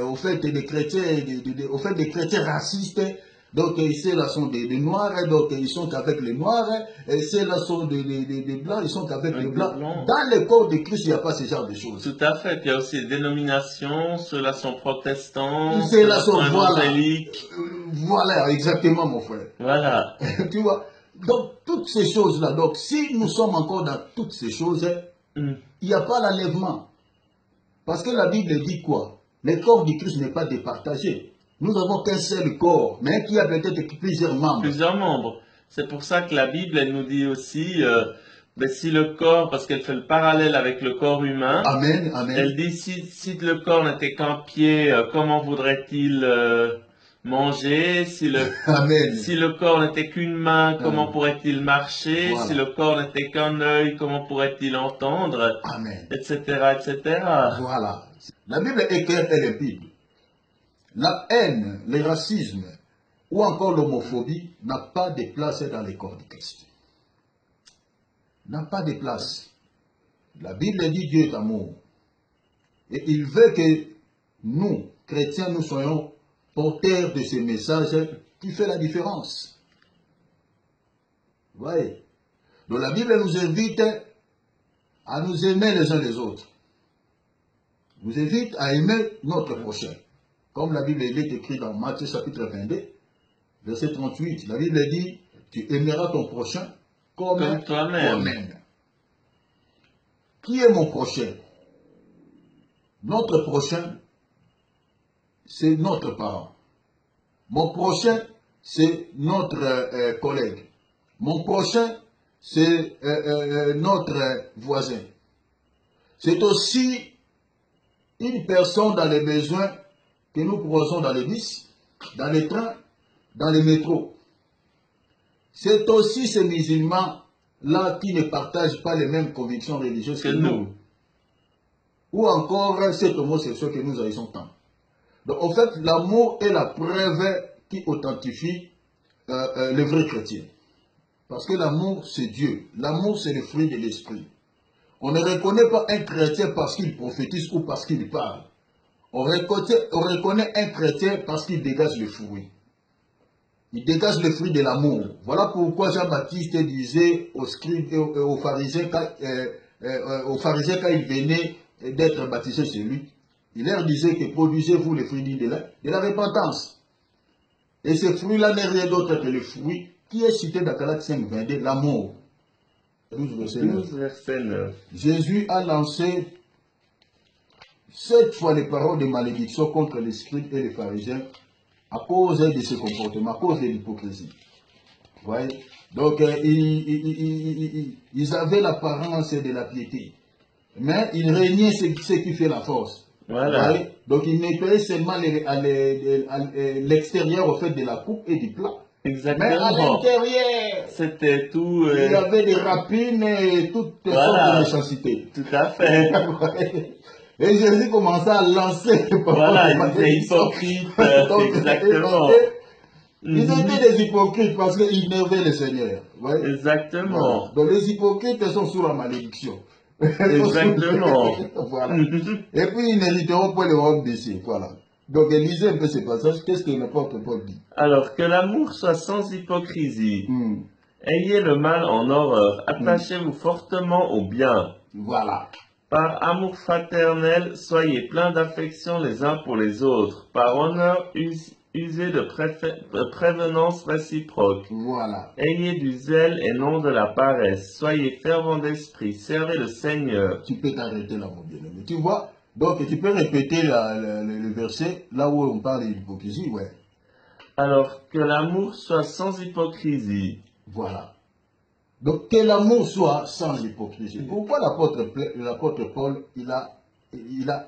au fait des chrétiens, au fait des chrétiens racistes. Donc, ceux-là sont des noirs, donc ils sont avec les noirs, et ceux-là sont des blancs, ils sont avec les blancs. Dans le corps de Christ, il n'y a pas ce genre de choses. Tout à fait. Il y a aussi des dénominations, ceux-là sont protestants, Ceux-là sont évangéliques. Voilà, exactement, mon frère. Voilà. Tu vois. Donc, toutes ces choses-là, donc si nous sommes encore dans toutes ces choses, il n'y a pas l'enlèvement. Parce que la Bible dit quoi? Le corps du Christ n'est pas départagé. Nous n'avons qu'un seul corps, mais qui a peut-être plusieurs membres. Plusieurs membres. C'est pour ça que la Bible, elle nous dit aussi, si le corps, parce qu'elle fait le parallèle avec le corps humain. Amen, amen. Elle dit, si le corps n'était qu'un pied, comment voudrait-il manger? Si le corps n'était qu'une main, comment pourrait-il marcher? Voilà. Si le corps n'était qu'un œil, comment pourrait-il entendre? Amen. Etc., etc. Voilà. La Bible est claire et limpide. La haine, le racisme ou encore l'homophobie n'a pas de place dans les corps de Christ. N'a pas de place. La Bible dit Dieu est amour. Et il veut que nous, chrétiens, nous soyons porteurs de ce message qui fait la différence. Vous voyez? Donc la Bible nous invite à nous aimer les uns les autres. Nous invite à aimer notre prochain. Comme la Bible est écrite dans Matthieu chapitre 22, verset 38. La Bible dit, tu aimeras ton prochain comme toi-même. Qui est mon prochain? Notre prochain, c'est notre parent. Mon prochain, c'est notre collègue. Mon prochain, c'est notre voisin. C'est aussi une personne dans les besoins que nous croisons dans les bus, dans les trains, dans les métros. C'est aussi ces musulmans-là qui ne partagent pas les mêmes convictions religieuses que nous. Ou encore cet homosexuel que nous haïssons tant. Donc, en fait, l'amour est la preuve qui authentifie le vrai chrétien. Parce que l'amour, c'est Dieu. L'amour, c'est le fruit de l'esprit. On ne reconnaît pas un chrétien parce qu'il prophétise ou parce qu'il parle. On reconnaît un chrétien parce qu'il dégage le fruit. Il dégage le fruit de l'amour. Voilà pourquoi Jean-Baptiste disait aux scribes et aux pharisiens quand il venait d'être baptisé chez lui, il leur disait que produisez-vous les fruits de la repentance. Et ce fruit-là n'est rien d'autre que le fruit qui est cité dans Galates 5, 22, l'amour. 12 verset 9. Jésus a lancé 7 fois les paroles de malédiction contre les scribes et les pharisiens à cause de ce comportement, à cause de l'hypocrisie. Vous voyez? Donc, ils avaient l'apparence de la piété. Mais ils régnaient ce qui fait la force. Voilà. Donc, ils nettoyaient seulement l'extérieur au fait de la coupe et du plat. Exactement. Mais à l'intérieur, c'était tout. Il y avait des rapines et toutes sortes de méchanceté. Tout à fait. Et Jésus commençait à lancer les paroles. Voilà, ils étaient hypocrites. Exactement. Ils étaient des hypocrites parce qu'ils nervaient le Seigneur. Ouais. Exactement. Voilà. Donc les hypocrites sont sous la malédiction. Exactement. Voilà. Et puis ils n'hériteront pas le royaume des cieux. Voilà. Donc lisez un peu ces passages. Qu'est-ce que l'apôtre Paul dit? Alors, que l'amour soit sans hypocrisie. Ayez le mal en horreur. Attachez-vous fortement au bien. Voilà. Par amour fraternel, soyez pleins d'affection les uns pour les autres. Par honneur, usez de prévenance réciproque. Voilà. Ayez du zèle et non de la paresse. Soyez fervents d'esprit. Servez le Seigneur. Tu peux t'arrêter là, mon bien-aimé. Tu vois? Donc, tu peux répéter le verset, là où on parle d'hypocrisie, ouais. Alors, que l'amour soit sans hypocrisie. Voilà. Donc, que l'amour soit sans hypocrisie. Pourquoi l'apôtre Paul, il a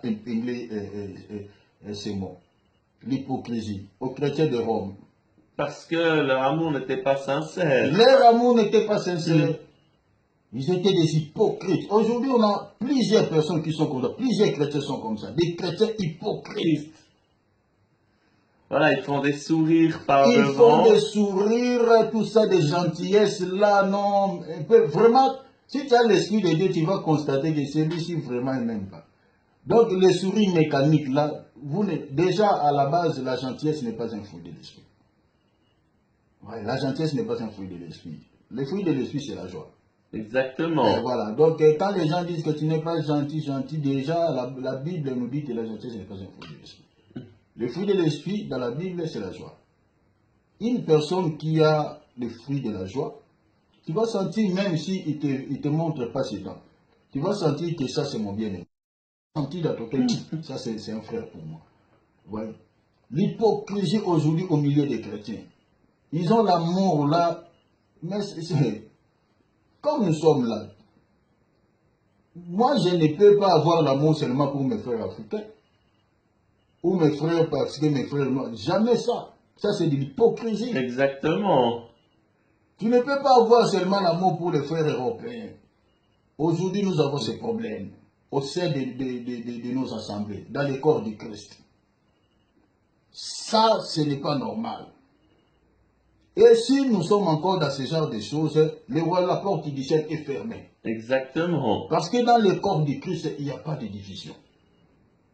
épinglé ces mots? L'hypocrisie aux chrétiens de Rome. Parce que leur amour n'était pas sincère. Leur amour n'était pas sincère. Ils étaient des hypocrites. Aujourd'hui, on a plusieurs personnes qui sont comme ça. Plusieurs chrétiens sont comme ça. Des chrétiens hypocrites. Voilà, ils font des sourires par devant. Ils font des sourires, tout ça, des gentillesses, là, non. Vraiment, si tu as l'Esprit de Dieu, tu vas constater que celui-ci, vraiment, il n'aime pas. Donc les souris mécaniques là, déjà à la base, la gentillesse n'est pas un fruit de l'esprit. Ouais, la gentillesse n'est pas un fruit de l'esprit. Le fruit de l'esprit, c'est la joie. Exactement. Et voilà. Donc quand les gens disent que tu n'es pas gentil, déjà la Bible nous dit que la gentillesse n'est pas un fruit de l'esprit. Le fruit de l'esprit dans la Bible, c'est la joie. Une personne qui a le fruit de la joie, tu vas sentir, même s'il ne te montre pas ses dents, tu vas sentir que ça c'est mon bien-aimé. Sentir dans ton cœur, ça c'est un frère pour moi. Ouais. L'hypocrisie aujourd'hui au milieu des chrétiens. Ils ont l'amour là, mais comme nous sommes là. Moi je ne peux pas avoir l'amour seulement pour mes frères africains. Ou mes frères parce que mes frères noirs. Jamais ça. Ça c'est de l'hypocrisie. Exactement. Tu ne peux pas avoir seulement l'amour pour les frères européens. Aujourd'hui, nous avons ces problèmes au sein de nos assemblées, dans les corps du Christ. Ça, ce n'est pas normal. Et si nous sommes encore dans ce genre de choses, la porte du ciel est fermée. Exactement. Parce que dans le corps du Christ, il n'y a pas de division.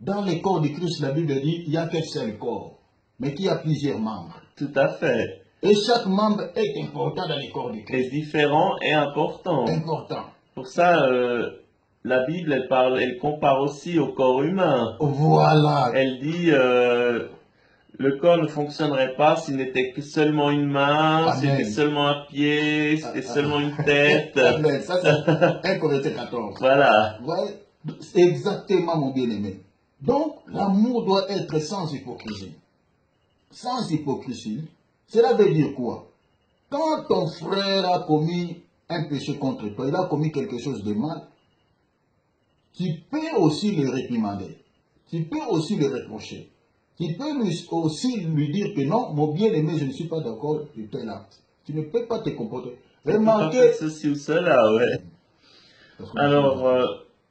Dans le corps du Christ, la Bible dit, il n'y a qu'un seul corps, mais qui a plusieurs membres. Tout à fait. Et chaque membre est important dans le corps du Christ. C'est différent et important. Important. Pour ça, la Bible, elle compare aussi au corps humain. Voilà. Elle dit, le corps ne fonctionnerait pas s'il n'était que seulement une main, s'il était seulement un pied, s'il était seulement une tête. Amen. Ça, c'est 1 Corinthiens 14. Voilà. Ouais, c'est exactement mon bien-aimé. Donc, l'amour doit être sans hypocrisie. Sans hypocrisie, cela veut dire quoi? Quand ton frère a commis un péché contre toi, il a commis quelque chose de mal, tu peux aussi le réprimander. Tu peux aussi le reprocher. Tu peux aussi lui dire que non, mon bien-aimé, je ne suis pas d'accord de tel acte. Tu ne peux pas te comporter. Remarquez ceci ou cela, ouais. Alors,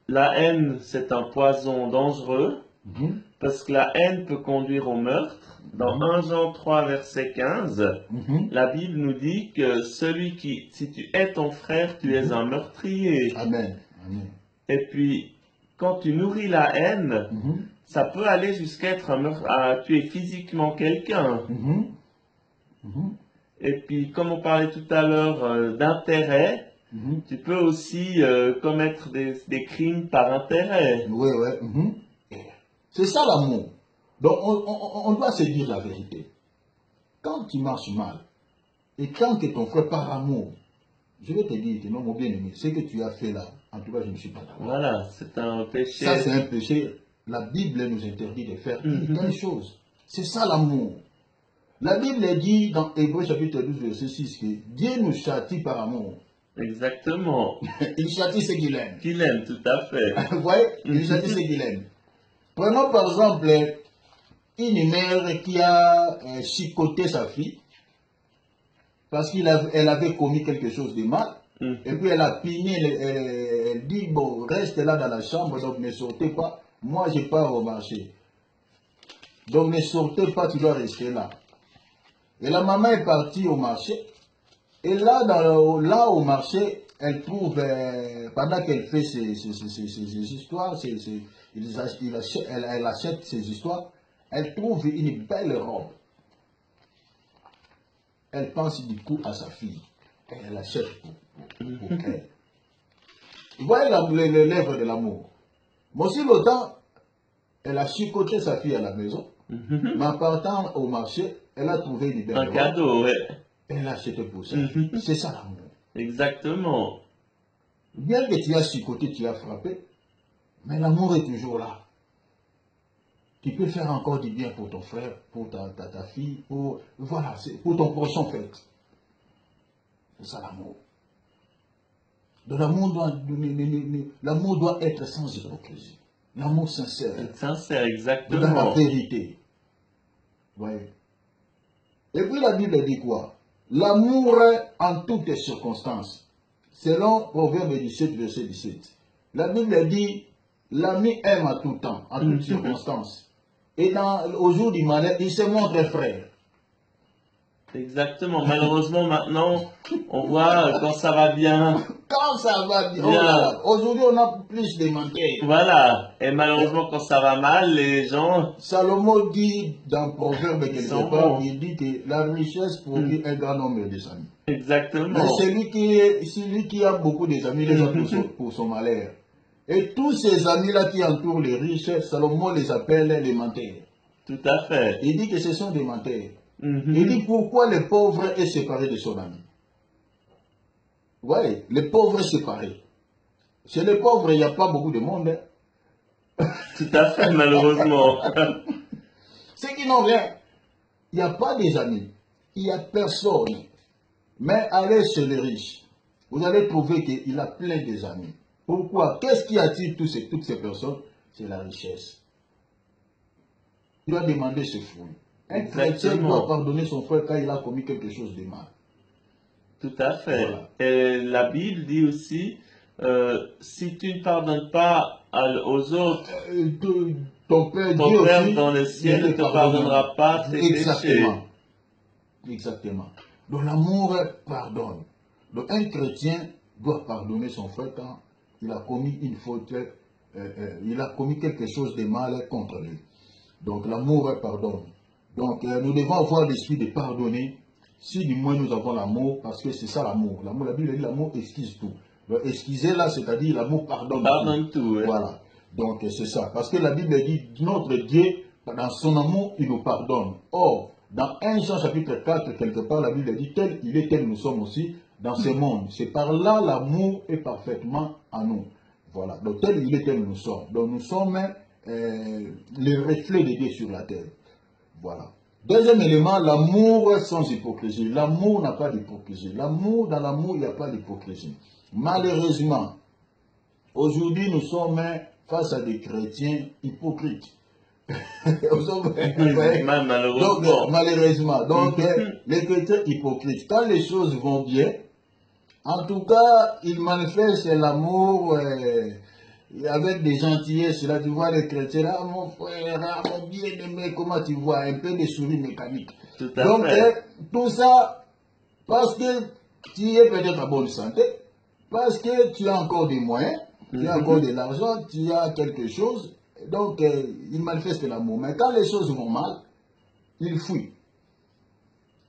la haine, c'est un poison dangereux, parce que la haine peut conduire au meurtre. Dans 1 Jean 3, verset 15, la Bible nous dit que si tu hais ton frère, tu es un meurtrier. Amen. Amen. Et puis, quand tu nourris la haine, ça peut aller jusqu'à être à tuer physiquement quelqu'un. Et puis, comme on parlait tout à l'heure d'intérêt, tu peux aussi commettre des crimes par intérêt. Oui, oui. C'est ça l'amour. Donc, on doit se dire la vérité. Quand tu marches mal, et quand que ton frère par amour, je vais te dire que non, mon bien-aimé, ce que tu as fait là, en tout cas, je ne suis pas d'accord. Voilà, c'est un péché. Ça, c'est un péché. La Bible nous interdit de faire une telle chose. C'est ça l'amour. La Bible dit dans Hébreux chapitre 12, verset 6 que Dieu nous châtie par amour. Exactement. Il châtie ce qu'il aime. Qu'il aime, tout à fait. Vous voyez, il châtie ce qu'il aime. Prenons par exemple une mère qui a chicoté sa fille parce qu'elle avait commis quelque chose de mal. Et puis elle a pigné, elle dit, bon, reste là dans la chambre, donc ne sortez pas. Moi, je pars au marché. Donc ne sortez pas, tu dois rester là. Et la maman est partie au marché. Et là, là au marché, elle trouve, pendant qu'elle fait ses histoires, elle achète ses histoires, elle trouve une belle robe. Elle pense du coup à sa fille. Et elle achète pour elle. Vous voyez les lèvres de l'amour. Mais aussi longtemps, elle a chicoté sa fille à la maison. Mais en partant au marché, elle a trouvé une belle robe. Un cadeau, ouais. Elle a acheté pour ça. C'est ça l'amour. Exactement. Bien que tu as chicoté, tu as frappé, mais l'amour est toujours là. Tu peux faire encore du bien pour ton frère, pour ta fille, voilà, pour ton prochain en fait. C'est ça l'amour. L'amour doit être sans hypocrisie. L'amour sincère. Sincère, exactement. Dans la vérité. Ouais. Et puis la Bible dit quoi? L'amour en toutes les circonstances. Selon Proverbe 17, verset 17. La Bible dit, l'ami aime à tout temps, en toutes circonstances. Et au jour du malheur, il se montre frère. Exactement. Malheureusement, maintenant, on voit quand ça va bien. Quand ça va bien. Oh là là. Aujourd'hui, on a plus de menteur. Voilà. Et malheureusement, quand ça va mal, les gens... Salomon dit dans Proverbe quelque part, il dit que la richesse produit un grand nombre de amis. Exactement. Mais celui qui a beaucoup d'amis, les a pour son malheur. Et tous ces amis-là qui entourent les riches, Salomon les appelle les menteurs. Tout à fait. Il dit que ce sont des menteurs. Il dit pourquoi le pauvre est séparé de son ami. Oui, le pauvre est séparé. Chez les pauvres, il n'y a pas beaucoup de monde. Tout à fait, malheureusement. Ceux qui n'ont rien, il n'y a pas des amis. Il n'y a personne. Mais allez chez les riches. Vous allez trouver qu'il a plein des amis. Pourquoi? Qu'est-ce qui attire toutes ces personnes? C'est la richesse. Il doit demander ses fruits. Un chrétien doit pardonner son frère quand il a commis quelque chose de mal. Tout à fait. Voilà. Et la Bible dit aussi, si tu ne pardonnes pas aux autres, ton Père dans le ciel ne te pardonnera pas tes péchés. Exactement. Donc l'amour pardonne. Donc un chrétien doit pardonner son frère quand il a commis une faute, il a commis quelque chose de mal contre lui. Donc l'amour pardonne. Donc nous devons avoir l'esprit de pardonner, si du moins nous avons l'amour, parce que c'est ça l'amour. L'amour, la Bible dit l'amour excuse tout. Donc excuser là, c'est-à-dire l'amour pardonne tout. Pardonne tout, ouais. Voilà. Donc c'est ça. Parce que la Bible dit, notre Dieu, dans son amour, il nous pardonne. Or, dans 1 Jean chapitre 4, quelque part, la Bible dit, tel il est, tel nous sommes aussi dans ce monde. C'est par là l'amour est parfaitement en nous. Voilà. Donc tel il est, tel nous sommes. Donc nous sommes le reflet de Dieu sur la terre. Voilà. Deuxième élément, l'amour sans hypocrisie. L'amour n'a pas d'hypocrisie. L'amour, dans l'amour, il n'y a pas d'hypocrisie. Malheureusement, aujourd'hui, nous sommes face à des chrétiens hypocrites. Malheureusement. Donc, malheureusement. Donc, les chrétiens hypocrites, quand les choses vont bien, en tout cas, ils manifestent l'amour avec des gentillesses. Là, tu vois les chrétiens, ah mon frère, ah mon bien-aimé, comment tu vois, un peu de souris mécanique. Donc, tout ça, parce que tu es peut-être en bonne santé, parce que tu as encore des moyens, tu as encore de l'argent, tu as quelque chose, donc ils manifestent l'amour. Mais quand les choses vont mal, ils fuient.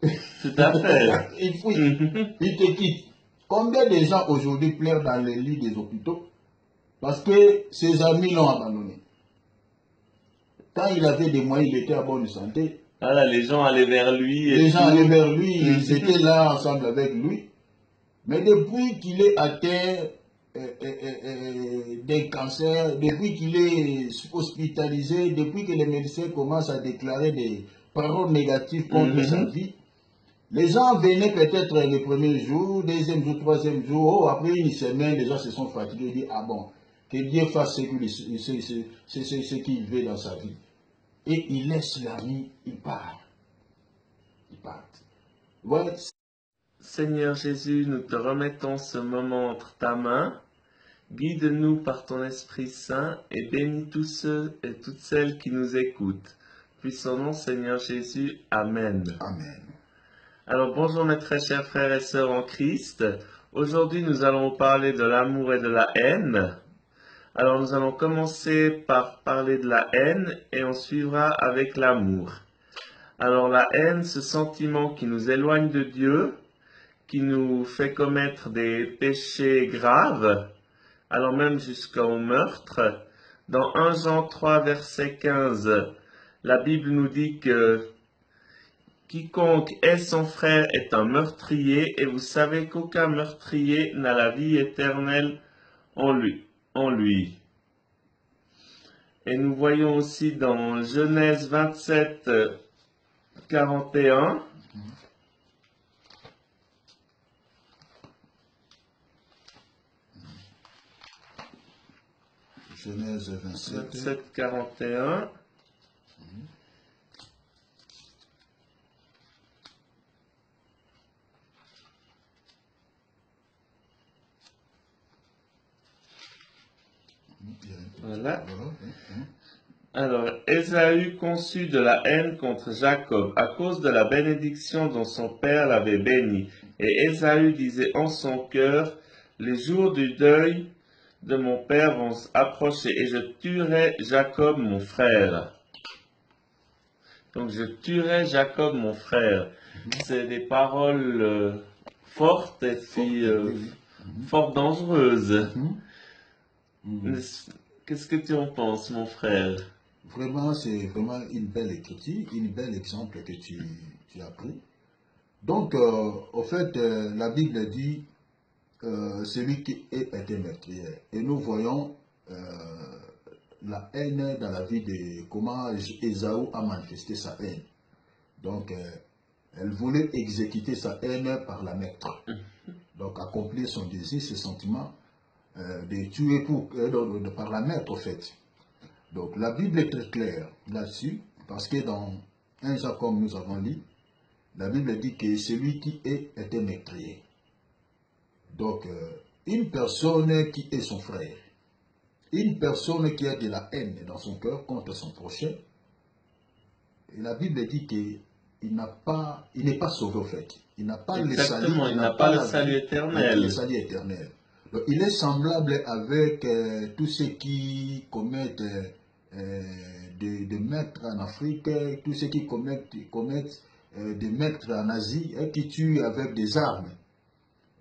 Tout à fait. Ils fuient, ils te quittent. Combien de gens aujourd'hui pleurent dans les lits des hôpitaux parce que ses amis l'ont abandonné? Quand il avait des moyens, il était en bonne santé. Voilà, les gens allaient vers lui. Les gens allaient vers lui, ils étaient là ensemble avec lui. Mais depuis qu'il est atteint d'un cancer, depuis qu'il est hospitalisé, depuis que les médecins commencent à déclarer des paroles négatives contre sa vie, les gens venaient peut-être le premier jour, deuxième jour, troisième jour, oh, après une semaine, les gens se sont fatigués et disent, ah bon, que Dieu fasse ce qu'il veut dans sa vie. Et il laisse la vie, il part. Il part. Ouais. Seigneur Jésus, nous te remettons ce moment entre ta main. Guide-nous par ton Esprit Saint et bénis tous ceux et toutes celles qui nous écoutent. Puissant nom, Seigneur Jésus. Amen. Amen. Alors bonjour mes très chers frères et sœurs en Christ. Aujourd'hui nous allons parler de l'amour et de la haine. Alors nous allons commencer par parler de la haine et on suivra avec l'amour. Alors la haine, ce sentiment qui nous éloigne de Dieu, qui nous fait commettre des péchés graves, alors même jusqu'au meurtre. Dans 1 Jean 3 verset 15, la Bible nous dit que quiconque est son frère est un meurtrier, et vous savez qu'aucun meurtrier n'a la vie éternelle en lui. Et nous voyons aussi dans Genèse 27, 41, Genèse 27, 41. Voilà. Alors, Ésaü conçut de la haine contre Jacob à cause de la bénédiction dont son père l'avait béni. Et Ésaü disait en son cœur, les jours du deuil de mon père vont approcher et je tuerai Jacob mon frère. Donc je tuerai Jacob mon frère. C'est des paroles fortes et puis fort dangereuses. Qu'est-ce que tu en penses, mon frère? Vraiment, c'est vraiment une belle écriture, un bel exemple que tu as pris. Donc, au fait, la Bible dit celui qui est un meurtrier. Et nous voyons la haine dans la vie de comment Ésaü a manifesté sa haine. Donc, elle voulait exécuter sa haine par la mettre. Donc, accomplir son désir, ses sentiments, de tuer par la mettre, au fait. Donc, la Bible est très claire là-dessus, parce que dans 1 Jean, comme nous avons lu, la Bible dit que celui qui est un meurtrier. Donc, une personne qui est son frère, une personne qui a de la haine dans son cœur contre son prochain, et la Bible dit qu'il n'est pas sauvé au fait. Il n'a pas le salut, il n'a pas le salut éternel. Le salut éternel. Donc, il est semblable avec tous ceux qui commettent des meurtres en Afrique, tous ceux qui commettent des meurtres en Asie et qui tuent avec des armes.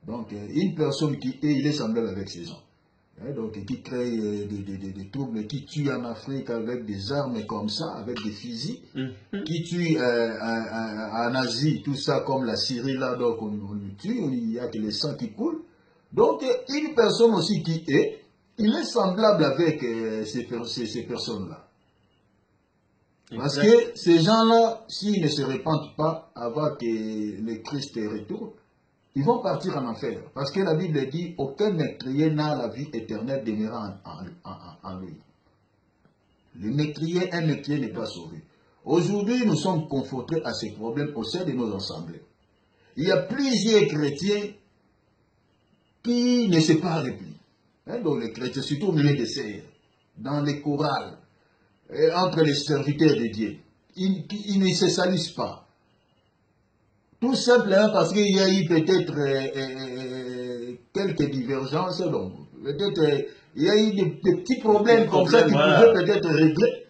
Donc, une personne il est semblable avec ces gens. Donc, qui crée des troubles, qui tue en Afrique avec des armes comme ça, avec des fusils, qui tue en Asie, tout ça comme la Syrie, là, donc on le tue, il n'y a que le sang qui coule. Donc, une personne aussi il est semblable avec ces personnes-là. Parce que ces gens-là, s'ils ne se répandent pas avant que le Christ retourne, ils vont partir en enfer. Parce que la Bible dit, aucun meurtrier n'a la vie éternelle demeurant en lui. Un meurtrier n'est pas sauvé. Aujourd'hui, nous sommes confrontés à ces problèmes au sein de nos assemblées. Il y a plusieurs chrétiens qui ne se parlent plus. Donc les chrétiens, surtout au milieu des serres, dans les chorales, entre les serviteurs de Dieu, ils ne se salissent pas. Tout simplement parce qu'il y a eu peut-être quelques divergences, donc peut-être il y a eu des petits problèmes comme ça qui pouvaient peut-être régler.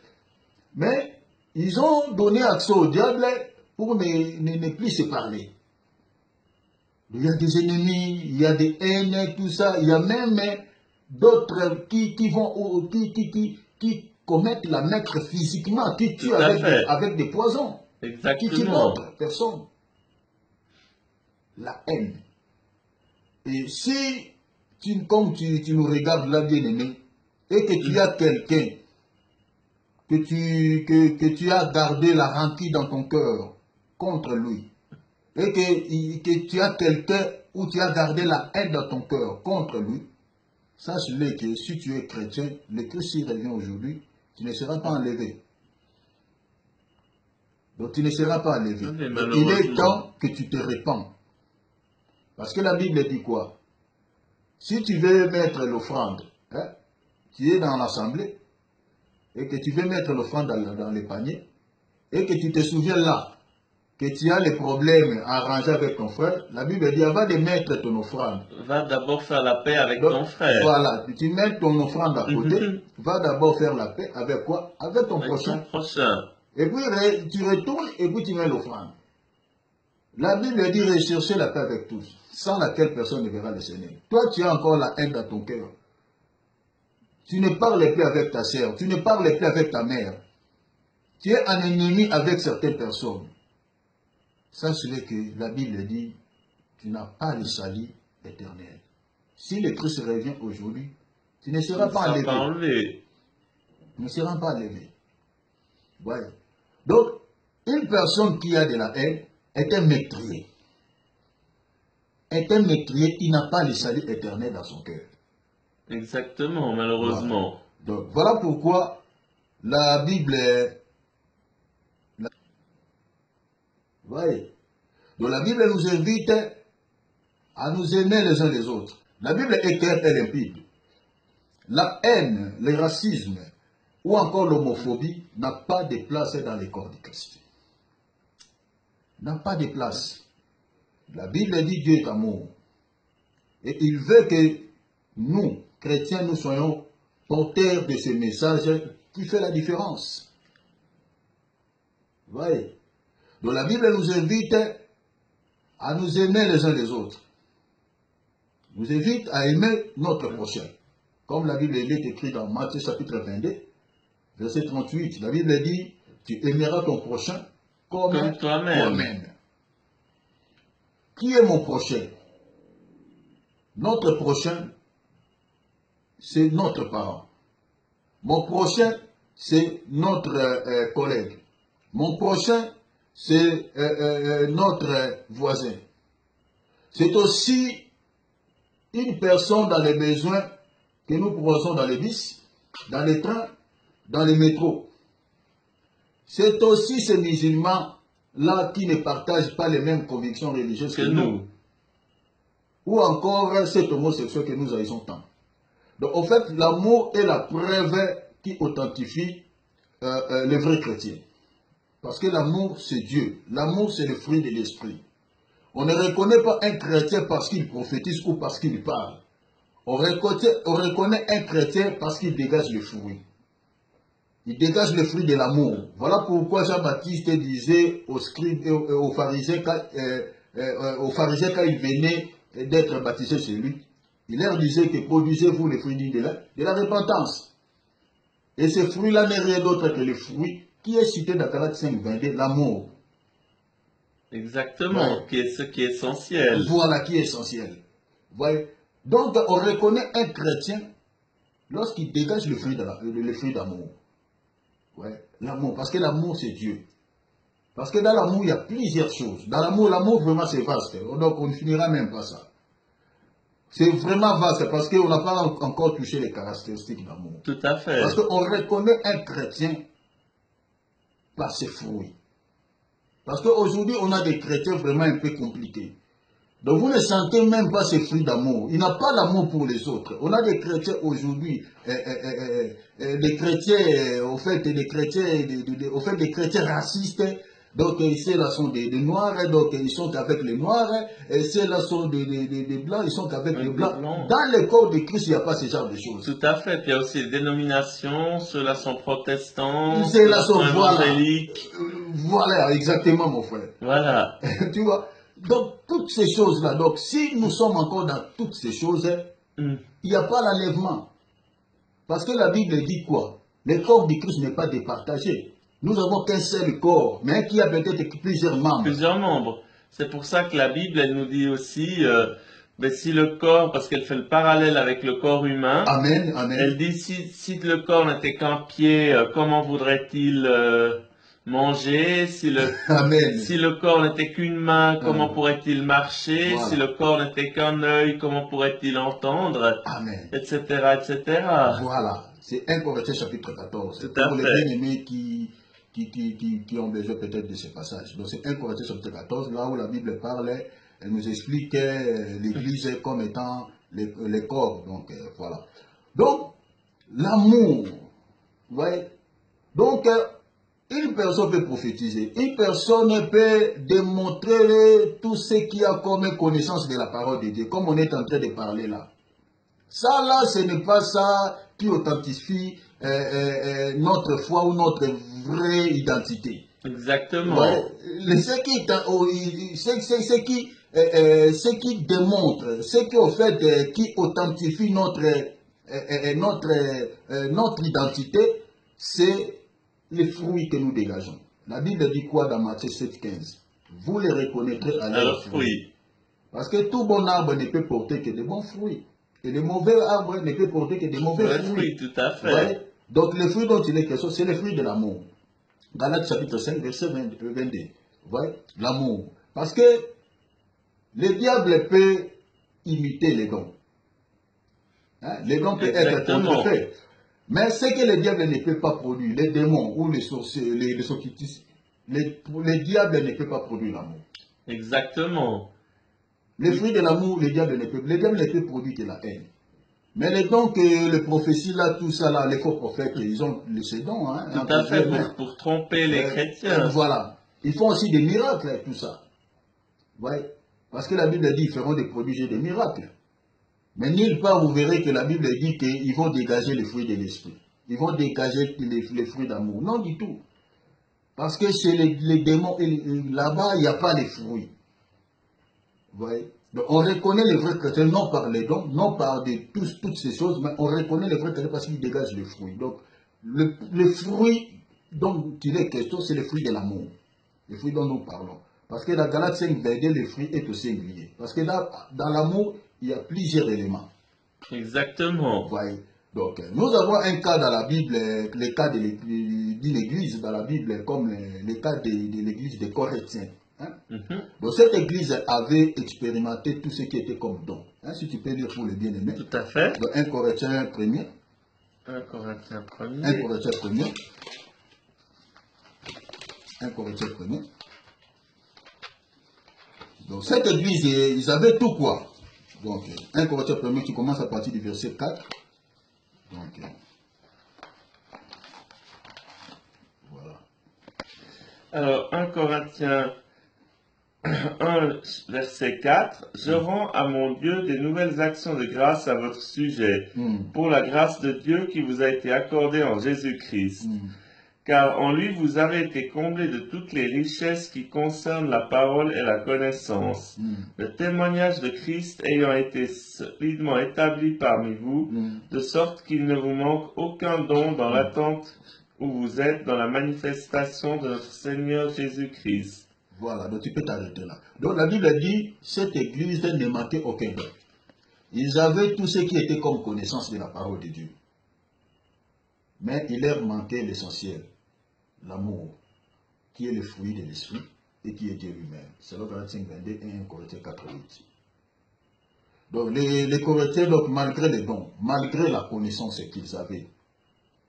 Mais ils ont donné accès au diable pour ne plus se parler. Il y a des ennemis, il y a des haines, tout ça. Il y a même d'autres qui commettent la mettre physiquement, qui tuent avec des poisons. Exactement. Qui tuent d'autres personnes. La haine. Et si, comme tu nous regardes là, bien-aimé, et que tu as quelqu'un, que tu as gardé la rancune dans ton cœur contre lui, et que tu as quelqu'un où tu as gardé la haine dans ton cœur contre lui, sache-le que si tu es chrétien, le Christ s'il revient aujourd'hui, tu ne seras pas enlevé. Donc tu ne seras pas enlevé. Il est temps que tu te répands. Parce que la Bible dit quoi? Si tu veux mettre l'offrande, tu es dans l'assemblée, et que tu veux mettre l'offrande dans les paniers, et que tu te souviens là, que tu as les problèmes arrangés avec ton frère, la Bible dit avant de mettre ton offrande. Va d'abord faire la paix avec ton frère. Voilà, tu mets ton offrande à côté, va d'abord faire la paix avec quoi? Avec ton prochain. Et puis tu retournes et puis tu mets l'offrande. La Bible dit rechercher la paix avec tous, sans laquelle personne ne verra le Seigneur. Toi, tu as encore la haine dans ton cœur. Tu ne parles plus avec ta sœur, tu ne parles plus avec ta mère. Tu es un ennemi avec certaines personnes. Sache-le que la Bible dit, tu n'as pas le salut éternel. Si le Christ revient aujourd'hui, tu ne seras pas enlevé. Tu ne seras pas enlevé. Voilà. Donc, une personne qui a de la haine est un meurtrier. Est un meurtrier qui n'a pas le salut éternel dans son cœur. Exactement, malheureusement. Voilà. Donc, voilà pourquoi la Bible... Voyez. Donc la Bible nous invite à nous aimer les uns les autres. La Bible est claire et limpide. La haine, le racisme ou encore l'homophobie n'a pas de place dans les corps du Christ. N'a pas de place. La Bible dit Dieu est amour. Et il veut que nous, chrétiens, nous soyons porteurs de ce message qui fait la différence. Vous voyez? Donc la Bible nous invite à nous aimer les uns les autres. Nous invite à aimer notre prochain. Comme la Bible est écrite dans Matthieu chapitre 22, verset 38. La Bible dit, tu aimeras ton prochain comme toi-même. Qui est mon prochain? Notre prochain, c'est notre parent. Mon prochain, c'est notre collègue. Mon prochain, c'est notre voisin. C'est aussi une personne dans les besoins que nous croisons dans les bus, dans les trains, dans les métros. C'est aussi ces musulmans-là qui ne partagent pas les mêmes convictions religieuses que nous. Ou encore cet homosexuel que nous haïssons tant. Donc en fait, l'amour est la preuve qui authentifie le vrai chrétien. Parce que l'amour, c'est Dieu. L'amour, c'est le fruit de l'esprit. On ne reconnaît pas un chrétien parce qu'il prophétise ou parce qu'il parle. On reconnaît un chrétien parce qu'il dégage le fruit. Il dégage le fruit de l'amour. Voilà pourquoi Jean-Baptiste disait aux scribes et aux pharisiens quand ils venaient d'être baptisés chez lui. Il leur disait que produisez-vous les fruits de la repentance. Et ce fruit-là n'est rien d'autre que le fruit qui est cité dans Galates 5, 22, l'amour. Exactement, ouais. Qui est ce qui est essentiel. Voilà qui est essentiel. Voyez. Donc on reconnaît un chrétien lorsqu'il dégage le fruit d'amour. Ouais. L'amour, parce que l'amour c'est Dieu. Parce que dans l'amour il y a plusieurs choses. Dans l'amour vraiment c'est vaste. Donc on ne finira même pas ça. C'est vraiment vaste parce qu'on n'a pas encore touché les caractéristiques d'amour. Tout à fait. Parce qu'on reconnaît un chrétien par ses fruits. Parce qu'aujourd'hui, on a des chrétiens vraiment un peu compliqués. Donc vous ne sentez même pas ces fruits d'amour. Il n'a pas d'amour pour les autres. On a des chrétiens aujourd'hui, des chrétiens, au fait, des chrétiens racistes. Donc ceux-là sont des noirs, donc ils sont avec les noirs. Et ceux-là sont des blancs, ils sont avec les blancs. Dans le corps de Christ, il n'y a pas ce genre de choses. Tout à fait. Il y a aussi des dénominations, ceux-là sont protestants, ceux-là sont évangéliques. Voilà, exactement mon frère. Voilà. Tu vois. Donc toutes ces choses-là, donc si nous sommes encore dans toutes ces choses, il n'y a pas l'enlèvement. Parce que la Bible dit quoi? Le corps du Christ n'est pas départagé. Nous n'avons qu'un seul corps, mais qui a peut-être plusieurs membres. Plusieurs membres. C'est pour ça que la Bible, elle nous dit aussi, mais si le corps, parce qu'elle fait le parallèle avec le corps humain, amen, amen. Elle dit, si le corps n'était qu'un pied, comment voudrait-il manger? Si le corps n'était qu'une main, comment pourrait-il marcher? Voilà. Si le corps n'était qu'un œil, comment pourrait-il entendre? Amen. Etc., etc. Voilà. C'est 1 Corinthiens chapitre 14. Tout à pour fait. Les bien-aimés qui ont besoin peut-être de ce passage. Donc c'est 1 Corinthiens chapitre 14, là où la Bible parle, elle nous explique l'Église comme étant les corps. Donc voilà. Donc, l'amour. Ouais. Donc, une personne peut prophétiser. Une personne peut démontrer tout ce qu'il y a comme connaissance de la parole de Dieu, comme on est en train de parler là. Ça là, ce n'est pas ça qui authentifie notre foi ou notre vraie identité. Exactement. Ouais. Ce qui démontre, ce qui au fait qui authentifie notre identité, c'est les fruits que nous dégageons. La Bible dit quoi dans Matthieu 7,15? Vous les reconnaîtrez à leurs fruits. Parce que tout bon arbre ne peut porter que de bons fruits. Et le mauvais arbre ne peut porter que de mauvais fruits. Tout à fait. Ouais. Donc les fruits dont il est question, c'est les fruits de l'amour. Galates chapitre 5, verset 22. Ouais. L'amour. Parce que le diable peut imiter les dons. Hein? Les dons peuvent être contrefaits. Mais ce que le diable ne peut pas produire, les démons ou les sorciers, les occultistes, le diable ne peut pas produire l'amour. Exactement. Les fruits de l'amour, le diable ne peut produire que la haine. Mais les dons que les prophéties, là, tout ça, là, les faux prophètes, ils ont ces dons. Hein, tout à fait, pour tromper les chrétiens. Voilà. Ils font aussi des miracles, tout ça. Ouais. Parce que la Bible dit qu'ils feront des prodiges et des miracles. Mais nulle part vous verrez que la Bible dit qu'ils vont dégager les fruits de l'esprit. Ils vont dégager les fruits d'amour. Non du tout. Parce que chez les démons, là-bas, il n'y a pas les fruits. Vous voyez? Donc, on reconnaît les vrais chrétiens, non par les dons, non par toutes ces choses, mais on reconnaît les vrais chrétiens parce qu'ils dégagent les fruits. Donc, le fruit dont il est question, c'est le fruit de l'amour. Le fruit dont nous parlons. Parce que dans Galates 5, 22, le fruit est aussi singulier. Parce que dans l'amour, il y a plusieurs éléments. Exactement. Vous voyez? Donc, nous avons un cas dans la Bible, le cas d'une église dans la Bible, comme le cas de l'église des Corinthiens. Hein? Donc, cette église avait expérimenté tout ce qui était comme don. Hein? Si tu peux lire pour le bien-aimé. Tout à fait. Donc, 1 Corinthiens 1er. 1 Corinthiens 1er. 1 Corinthiens 1er. 1 Corinthiens 1er. Donc, cette église, ils avaient tout quoi? Donc, 1 Corinthiens 1er qui commence à partir du verset 4. Donc, voilà. Alors, 1 Corinthiens 1, verset 4. Je rends à mon Dieu des nouvelles actions de grâce à votre sujet, pour la grâce de Dieu qui vous a été accordée en Jésus-Christ. Car en lui vous avez été comblés de toutes les richesses qui concernent la parole et la connaissance. Le témoignage de Christ ayant été solidement établi parmi vous, de sorte qu'il ne vous manque aucun don dans l'attente où vous êtes dans la manifestation de notre Seigneur Jésus-Christ. Voilà, donc tu peux t'arrêter là. Donc la Bible dit, cette église ne manquait aucun don. Ils avaient tout ce qui était comme connaissance de la parole de Dieu. Mais il leur manquait l'essentiel, l'amour, qui est le fruit de l'esprit et qui est Dieu lui-même. C'est le Galates 5, 22 et 1 Corinthiens 4, 8. Donc les Corinthiens, donc, malgré les dons, malgré la connaissance qu'ils avaient,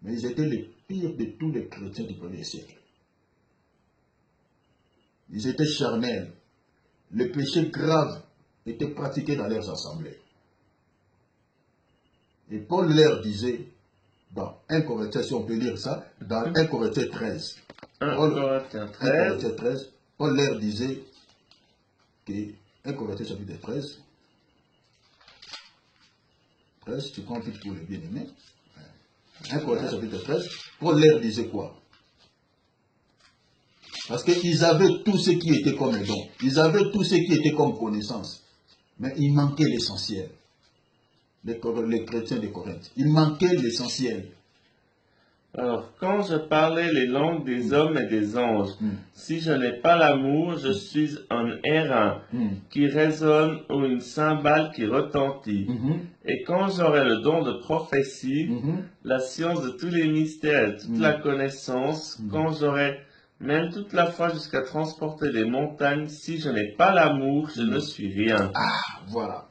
mais ils étaient les pires de tous les chrétiens du premier siècle. Ils étaient charnels. Les péchés graves étaient pratiqués dans leurs assemblées. Et Paul leur disait, dans 1 Corinthiens, si on peut lire ça, dans 1 Corinthiens 13. 1 Corinthiens 13, Paul leur disait que 1 Corinthiens chapitre 13, tu prends vite pour le bien-aimé. 1 Corinthiens chapitre 13, Paul leur disait quoi? Parce qu'ils avaient tout ce qui était comme don. Ils avaient tout ce qui était comme connaissance. Mais il manquait l'essentiel. Les chrétiens de Corinthe. Il manquait l'essentiel. Alors, quand je parlais les langues des hommes et des anges, si je n'ai pas l'amour, je suis un airain qui résonne ou une cymbale qui retentit. Et quand j'aurai le don de prophétie, la science de tous les mystères et toute la connaissance, quand j'aurai même toute la foi jusqu'à transporter des montagnes, si je n'ai pas l'amour, je ne suis rien. Ah, voilà.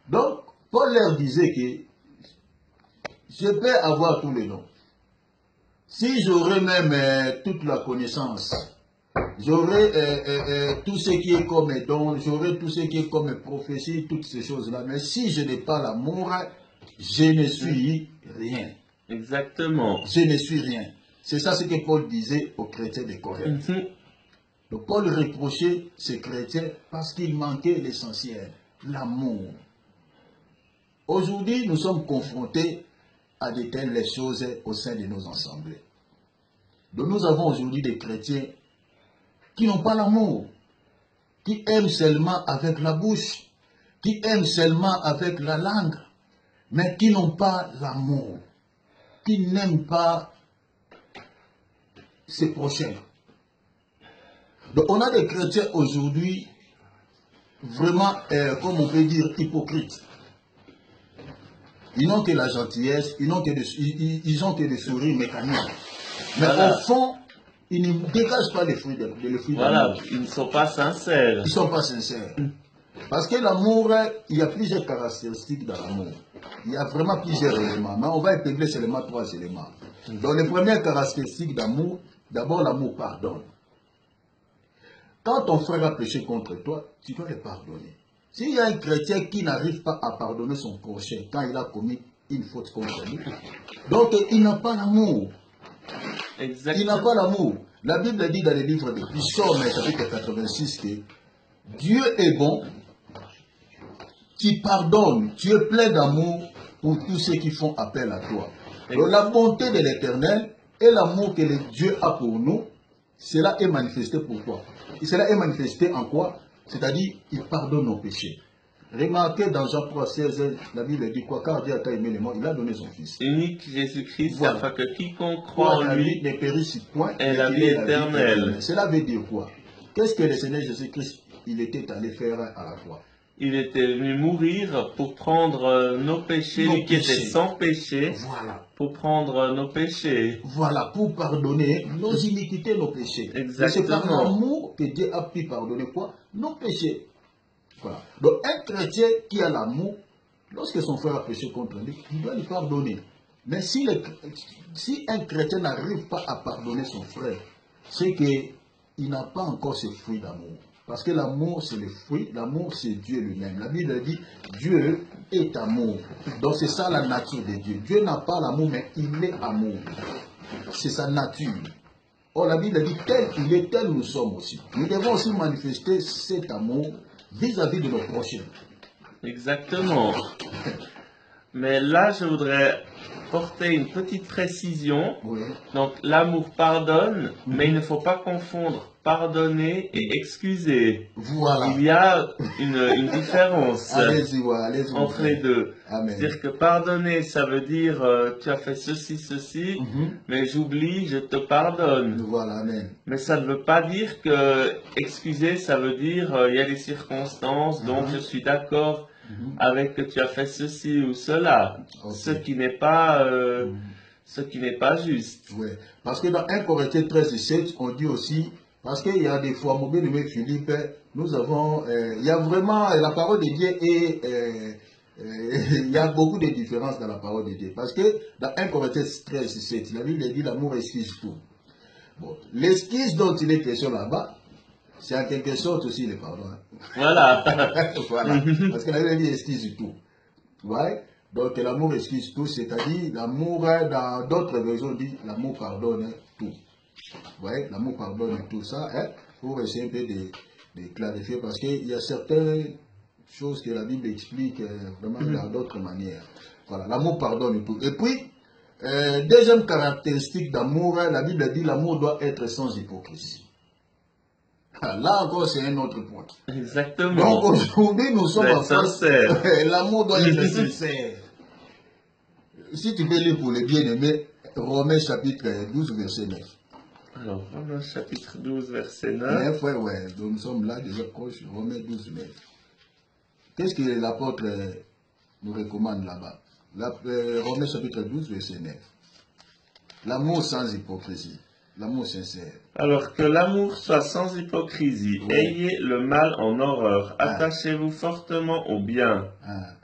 Donc, Paul leur disait que je peux avoir tous les dons. Si j'aurais même toute la connaissance, j'aurais tout ce qui est comme don, j'aurais tout ce qui est comme prophétie, toutes ces choses-là. Mais si je n'ai pas l'amour, je ne suis rien. Exactement. Je ne suis rien. C'est ça ce que Paul disait aux chrétiens de Corinthe. Donc Paul reprochait ces chrétiens parce qu'il manquait l'essentiel, l'amour. Aujourd'hui, nous sommes confrontés à de telles choses au sein de nos assemblées. Donc nous avons aujourd'hui des chrétiens qui n'ont pas l'amour, qui aiment seulement avec la bouche, qui aiment seulement avec la langue, mais qui n'ont pas l'amour, qui n'aiment pas ses prochains. Donc on a des chrétiens aujourd'hui vraiment, comme on peut dire, hypocrites. Ils n'ont que la gentillesse, ils ont que des sourires mécaniques. Mais au fond, ils ne dégagent pas les fruits de voilà, ils ne sont pas sincères. Ils ne sont pas sincères. Parce que l'amour, il y a plusieurs caractéristiques dans l'amour. Il y a vraiment plusieurs éléments. Mais on va épingler seulement 3 éléments. Donc les premières caractéristiques d'amour, d'abord l'amour pardonne. Quand ton frère a péché contre toi, tu dois le pardonner. S'il y a un chrétien qui n'arrive pas à pardonner son prochain quand il a commis une faute contre lui, donc il n'a pas l'amour. Il n'a pas l'amour. La Bible dit dans le livre de Psaume, chapitre 86, que Dieu est bon, tu pardonnes, tu es plein d'amour pour tous ceux qui font appel à toi. Donc la bonté de l'Éternel et l'amour que Dieu a pour nous, cela est manifesté pour toi. Et cela est manifesté en quoi? C'est-à-dire, il pardonne nos péchés. Remarquez dans Jean 3,16, la Bible dit quoi? Car Dieu a aimé les morts, il a donné son Fils. Unique Jésus-Christ, Voilà. afin que quiconque croit en lui ne périsse point ait la vie éternelle. Cela veut dire quoi? Qu'est-ce que le Seigneur Jésus-Christ, il était allé faire à la croix? Il était venu mourir pour prendre nos péchés, lui qui était sans péché, voilà. Pour prendre nos péchés. Voilà, pour pardonner nos iniquités, nos péchés. Exactement. C'est par l'amour que Dieu a pu pardonner quoi? Nos péchés. Voilà. Donc un chrétien qui a l'amour, lorsque son frère a péché contre lui, il doit lui pardonner. Mais si un chrétien n'arrive pas à pardonner son frère, c'est qu'il n'a pas encore ce fruit d'amour. Parce que l'amour, c'est le fruit. L'amour, c'est Dieu lui-même. La Bible dit, Dieu est amour. Donc, c'est ça la nature de Dieu. Dieu n'a pas l'amour, mais il est amour. C'est sa nature. Or, la Bible dit, tel qu'il est, tel nous sommes aussi. Nous devons aussi manifester cet amour vis-à-vis de nos prochains. Exactement. Mais là, je voudrais porter une petite précision. Oui. Donc, l'amour pardonne, mais il ne faut pas confondre pardonner et excuser. Voilà. Il y a une différence entre les deux. C'est-à-dire que pardonner, ça veut dire tu as fait ceci, mais j'oublie, je te pardonne. Voilà, amen. Mais ça ne veut pas dire que excuser, ça veut dire il y a des circonstances, donc je suis d'accord avec que tu as fait ceci ou cela, ce qui n'est pas juste. Oui, parce que dans 1 Corinthiens 13:7, on dit aussi, parce qu'il y a des fois, mon bien-aimé Philippe, nous avons, il y a vraiment, la parole de Dieu et il y a beaucoup de différences dans la parole de Dieu. Parce que dans 1 Corinthiens 13:7, la Bible dit l'amour excuse tout. Bon, l'excuse dont il est question là-bas, c'est en quelque sorte aussi le pardon. Voilà. Voilà. Parce que la Bible dit excuse tout. Ouais. Donc l'amour excuse tout, c'est-à-dire l'amour, dans d'autres versions, dit l'amour pardonne tout. Vous voyez, l'amour pardonne tout ça, hein, pour essayer un peu de clarifier, parce qu'il y a certaines choses que la Bible explique vraiment dans d'autres manières. Voilà, l'amour pardonne tout. Et puis, deuxième caractéristique d'amour, la Bible dit l'amour doit être sans hypocrisie. Là encore, c'est un autre point. Exactement. Donc aujourd'hui, nous sommes en face. L'amour doit être sincère. Si tu peux lire pour les bien-aimés, Romains chapitre 12, verset 9. Alors, Romains chapitre 12, verset 9. Ouais, donc nous sommes là déjà proches, Romains 12, 9. Qu'est-ce que l'apôtre nous recommande là-bas? Romains chapitre 12, verset 9. L'amour sans hypocrisie. L'amour sincère. Alors que l'amour soit sans hypocrisie, ayez le mal en horreur, attachez-vous fortement au bien.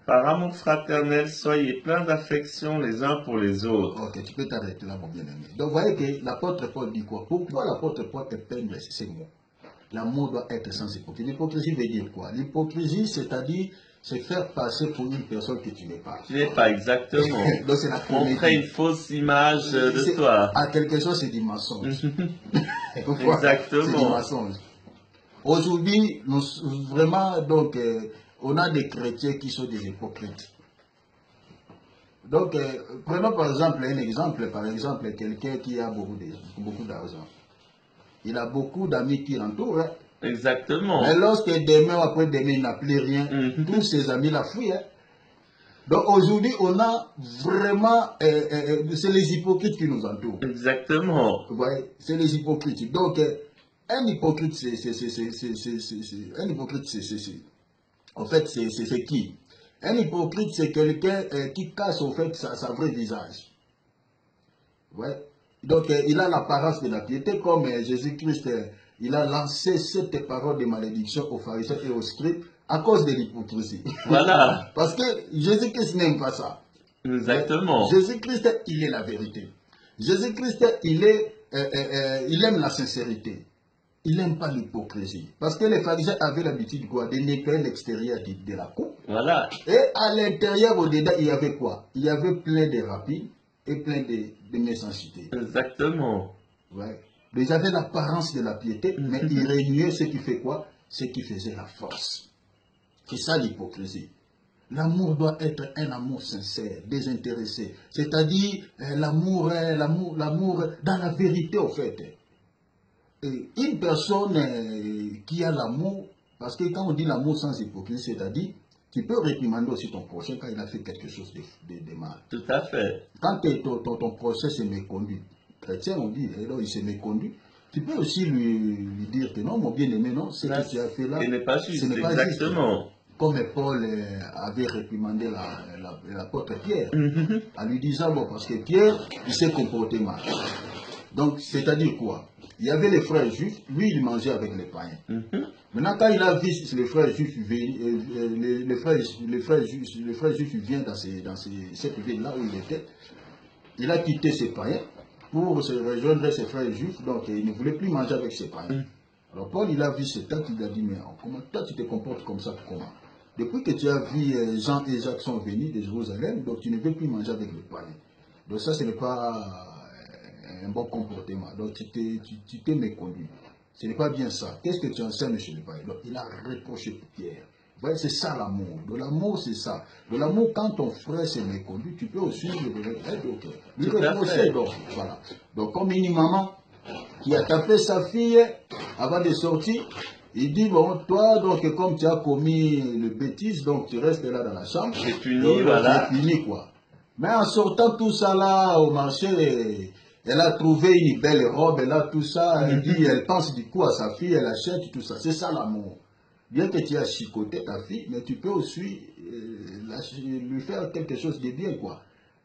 Par amour fraternel, soyez pleins d'affection les uns pour les autres. Ok, tu peux t'arrêter là, mon bien-aimé. Donc, vous voyez que l'apôtre Paul dit quoi? Pourquoi l'apôtre Paul épingle ces mots? L'amour doit être sans hypocrisie. L'hypocrisie veut dire quoi? L'hypocrisie, c'est-à-dire se faire passer pour une personne que tu n'es pas. Tu n'es pas, exactement. Donc, c'est la comédie. Montrer une fausse image de toi. À quelque chose, c'est du mensonge. Exactement. C'est du mensonge. Aujourd'hui, vraiment, donc, on a des chrétiens qui sont des hypocrites. Donc, prenons par exemple un exemple. Par exemple, quelqu'un qui a beaucoup d'argent. Il a beaucoup d'amis qui l'entourent. Hein. Exactement. Mais lorsque demain ou après-demain, il n'a plus rien, tous ses amis la fuient. Hein. Donc aujourd'hui, on a vraiment, c'est les hypocrites qui nous entourent. Exactement. Vous voyez, c'est les hypocrites. Donc, un hypocrite, en fait, c'est qui? Un hypocrite, c'est quelqu'un qui cache au fait sa vrai visage. Ouais. Donc, il a l'apparence de la piété, comme Jésus-Christ, il a lancé cette parole de malédiction aux pharisiens et aux scribes à cause de l'hypocrisie. Voilà. Parce que Jésus-Christ n'aime pas ça. Exactement. Jésus-Christ, il est la vérité. Jésus-Christ, il aime la sincérité. il n'aime pas l'hypocrisie. Parce que les pharisiens avaient l'habitude de nettoyer l'extérieur de la coupe. Voilà. Et à l'intérieur, au-dedans, il y avait quoi? Il y avait plein de rapines et plein de méchanceté. Exactement. Ouais. Ils avaient l'apparence de la piété, mais ils régnaient ce qui fait quoi? Ce qui faisait la force. C'est ça l'hypocrisie. L'amour doit être un amour sincère, désintéressé. C'est-à-dire l'amour dans la vérité, en fait. Et une personne qui a l'amour, parce que quand on dit l'amour sans hypocrisie, c'est-à-dire tu peux réprimander aussi ton prochain quand il a fait quelque chose de mal. Tout à fait. Quand ton prochain s'est méconduit, chrétien on dit, et donc il s'est méconduit, tu peux aussi lui dire que non, mon bien-aimé, non, ce que tu as fait là, ce n'est pas juste. Exactement. Juste. Comme Paul avait réprimandé l'apôtre Pierre, en lui disant, bon, parce que Pierre, il s'est comporté mal. Donc, c'est-à-dire quoi? Il y avait les frères juifs, lui, il mangeait avec les païens. Maintenant, quand il a vu les frères juifs, les frères juifs viennent dans cette ville-là où il était, il a quitté ses païens pour se rejoindre ses frères juifs, donc il ne voulait plus manger avec ses païens. Alors Paul, il a vu cet acte, il a dit, mais comment toi tu te comportes comme ça, comment? Depuis que tu as vu Jean et Jacques sont venus de Jérusalem, donc tu ne veux plus manger avec les païens. Donc ça, ce n'est pas un bon comportement. Donc tu t'es méconduit. Ce n'est pas bien ça. Qu'est-ce que tu enseignes chez les païens? Donc il a reproché Pierre. Ouais, c'est ça l'amour. De l'amour, c'est ça. De l'amour, quand ton frère s'est méconduit, tu peux aussi lui reprocher. Donc, voilà. Donc, comme une maman qui a tapé sa fille avant de sortir, il dit, bon, toi, donc, comme tu as commis le bêtise, donc tu restes là dans la chambre. C'est puni, voilà. C'est puni, quoi. Mais en sortant tout ça là au marché, elle a trouvé une belle robe, elle a tout ça, elle dit, elle pense du coup à sa fille, elle achète tout ça. C'est ça l'amour. Bien que tu aies chicoté ta fille, mais tu peux aussi lui faire quelque chose de bien, quoi.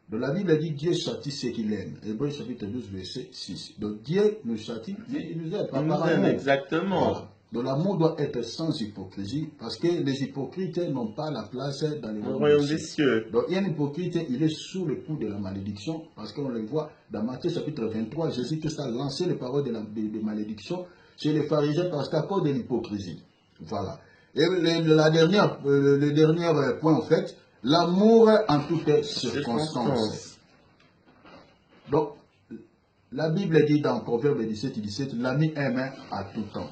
Donc la Bible dit Dieu châtie ceux qu'il aime. Hébreux chapitre 12, verset 6. Donc Dieu nous châtie, il nous aime. Il nous aime, exactement. Voilà. Donc l'amour doit être sans hypocrisie, parce que les hypocrites n'ont pas la place dans le royaume des cieux. Donc un hypocrite, il est sous le coup de la malédiction, parce qu'on le voit dans Matthieu chapitre 23, Jésus Christ a lancé les paroles de malédiction chez les pharisiens parce qu'à cause de l'hypocrisie. Voilà. Et le dernier point, en fait, l'amour en toutes circonstances. Donc, la Bible dit dans Proverbe 17, l'ami aime à tout temps.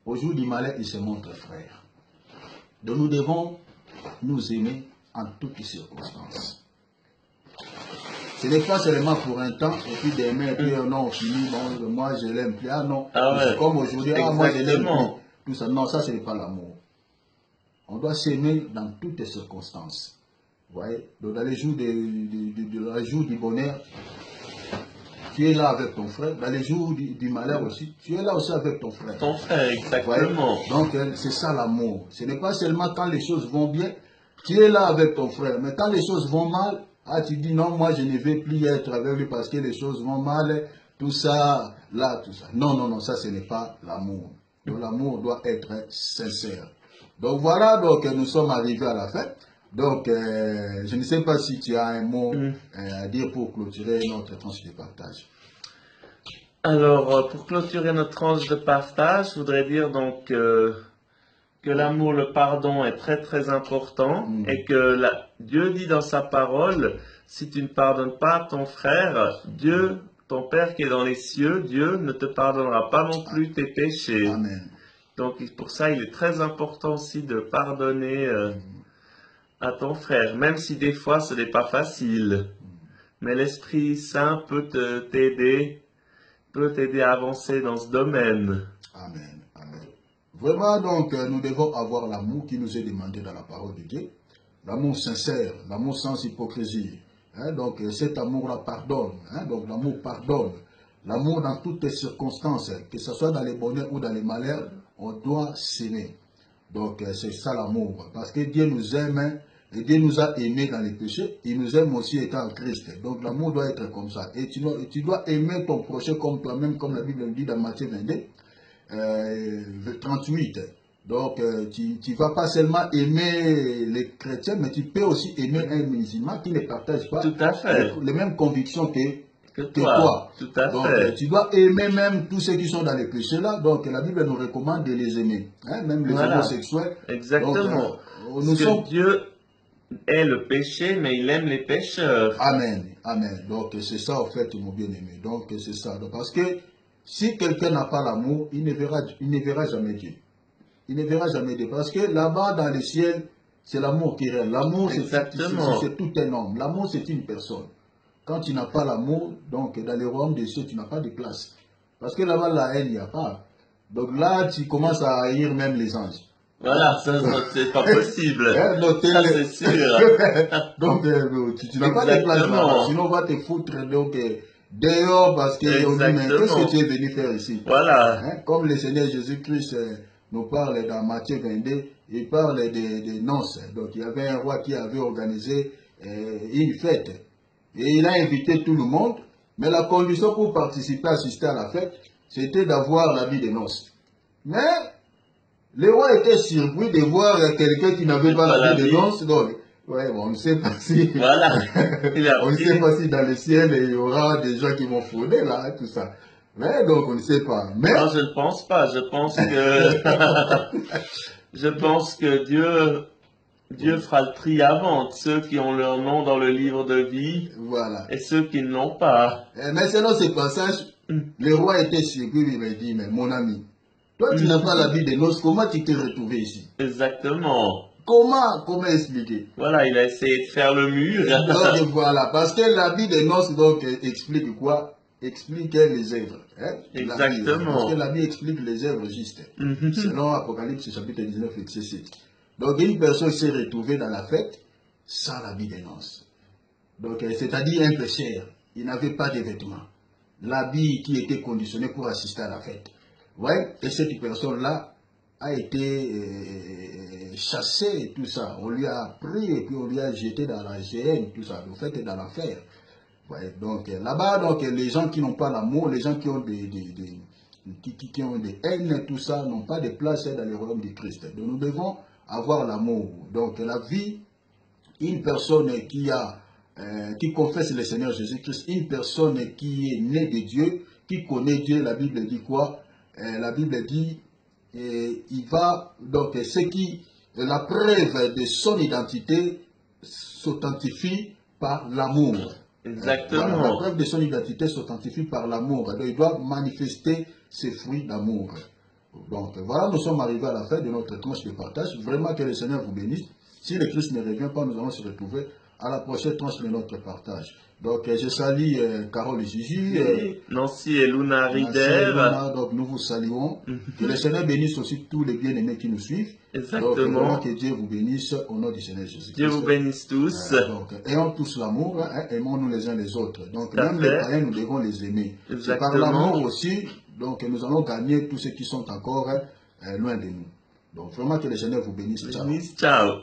Au jour du malheur, il se montre frère. Donc, nous devons nous aimer en toutes circonstances. Ce n'est pas seulement pour un temps, et puis d'aimer, et puis non, fini, bon, moi je l'aime plus, ah non, comme aujourd'hui, ah moi je l'aime plus. Tout ça. Non, ça, ce n'est pas l'amour. On doit s'aimer dans toutes les circonstances. Vous voyez? Donc, dans les jours, du bonheur, tu es là avec ton frère. Dans les jours du malheur aussi, tu es là aussi avec ton frère. Ton frère, exactement. Donc, c'est ça l'amour. Ce n'est pas seulement quand les choses vont bien, tu es là avec ton frère. Mais quand les choses vont mal, ah, tu dis non, moi je ne vais plus être avec lui parce que les choses vont mal, tout ça, là, tout ça. Non, non, non, ça, ce n'est pas l'amour. Donc l'amour doit être sincère. Donc voilà, donc nous sommes arrivés à la fin. Donc je ne sais pas si tu as un mot à dire pour clôturer notre tranche de partage. Alors pour clôturer notre tranche de partage, je voudrais dire donc que l'amour, le pardon est très très important et que Dieu dit dans sa parole, si tu ne pardonnes pas ton frère, Dieu, ton Père qui est dans les cieux, Dieu ne te pardonnera pas non plus tes péchés. Amen. Donc pour ça, il est très important aussi de pardonner à ton frère, même si des fois ce n'est pas facile. Mais l'Esprit Saint peut t'aider à avancer dans ce domaine. Amen. Amen. Vraiment, donc, nous devons avoir l'amour qui nous est demandé dans la parole de Dieu. L'amour sincère, l'amour sans hypocrisie. Hein, donc, cet amour-là pardonne. Hein, donc, l'amour pardonne. L'amour dans toutes les circonstances, que ce soit dans les bonheurs ou dans les malheurs, on doit s'aimer. Donc, c'est ça l'amour. Parce que Dieu nous aime, et Dieu nous a aimés dans les péchés, il nous aime aussi étant en Christ. Donc, l'amour doit être comme ça. Et tu dois aimer ton prochain comme toi-même, comme la Bible le dit dans Matthieu 22, 38. Donc, tu ne vas pas seulement aimer les chrétiens, mais tu peux aussi aimer un musulman qui ne partage pas Tout à fait. les mêmes convictions que que toi. Tout à donc, fait. Tu dois aimer même tous ceux qui sont dans les péchés là. Donc la Bible nous recommande de les aimer. Hein, même les homosexuels. Exactement. Donc, nous sommes... Dieu est le péché, mais il aime les pécheurs. Amen. Amen. Donc c'est ça en fait, mon bien-aimé. Donc c'est ça. Donc, parce que si quelqu'un n'a pas l'amour, il ne verra jamais Dieu. Il ne verra jamais Dieu. Parce que là-bas dans le ciel, c'est l'amour qui règne. L'amour, c'est tout un homme. L'amour, c'est une personne. Quand tu n'as pas l'amour, donc dans le royaume des cieux, tu n'as pas de place. Parce que là-bas, la haine, il n'y a pas. Donc là, tu commences à haïr même les anges. Voilà, ça c'est pas possible. Ça c'est sûr. Donc tu n'as pas de place là. Sinon, on va te foutre dehors parce qu'on dit, mais qu'est-ce que tu es venu faire ici? Voilà. Hein? Comme le Seigneur Jésus-Christ nous parle dans Matthieu 22, il parle des noces. Donc il y avait un roi qui avait organisé une fête. Et il a invité tout le monde. Mais la condition pour participer, assister à la fête, c'était d'avoir l'habit des noces. Mais le roi était surpris de voir quelqu'un qui n'avait pas l'habit des noces. Donc, ouais, bon, on ne sait pas si... Voilà. On ne sait pas si dans le ciel, il y aura des gens qui vont frauder là, hein, tout ça. Mais donc, on ne sait pas. Mais... Non, je ne pense pas. Je pense que... je pense que Dieu fera le tri avant, ceux qui ont leur nom dans le livre de vie, voilà, et ceux qui ne l'ont pas. Mais selon ce passage, le roi était surpris, il m'a dit, mais mon ami, toi tu n'as pas l'habit de noces, comment tu t'es retrouvé ici? Exactement. Comment expliquer? Voilà, il a essayé de faire le mur. Donc voilà, parce que l'habit de noces donc explique quoi? Explique les œuvres. Hein? Exactement. Parce que l'habit explique les œuvres justes. Selon Apocalypse chapitre 19, verset 7. Donc une personne s'est retrouvée dans la fête sans l'habit de noces. Donc c'est-à-dire un pécheur. Il n'avait pas de vêtements. L'habit qui était conditionné pour assister à la fête. Ouais, et cette personne-là a été chassée et tout ça. On lui a pris et puis on lui a jeté dans la géhenne, tout ça. En fait, dans l'enfer. Ouais, donc là-bas, donc les gens qui n'ont pas l'amour, les gens qui ont qui ont des haines, tout ça, n'ont pas de place dans le royaume du Christ. Donc nous devons avoir l'amour. Donc la vie, une personne qui confesse le Seigneur Jésus-Christ, une personne qui est née de Dieu, qui connaît Dieu, la Bible dit quoi? La Bible dit, il va, donc la preuve de son identité s'authentifie par l'amour. Exactement. Voilà, la preuve de son identité s'authentifie par l'amour. Donc il doit manifester ses fruits d'amour. Donc voilà, nous sommes arrivés à la fin de notre tranche de partage. Vraiment que le Seigneur vous bénisse. Si le Christ ne revient pas, nous allons se retrouver à la prochaine tranche de notre partage. Donc je salue Carole et Gigi. Nancy et Luna Rider. Donc nous vous saluons. Que le Seigneur bénisse aussi tous les bien-aimés qui nous suivent. Exactement. Donc vraiment que Dieu vous bénisse au nom du Seigneur Jésus-Christ. Dieu vous bénisse tous. Donc ayons tous l'amour, hein, aimons-nous les uns les autres. Donc même les païens, nous devons les aimer. C'est par l'amour aussi, donc nous allons gagner tous ceux qui sont encore loin de nous. Donc vraiment que le Seigneur vous bénisse. Ciao. Ciao.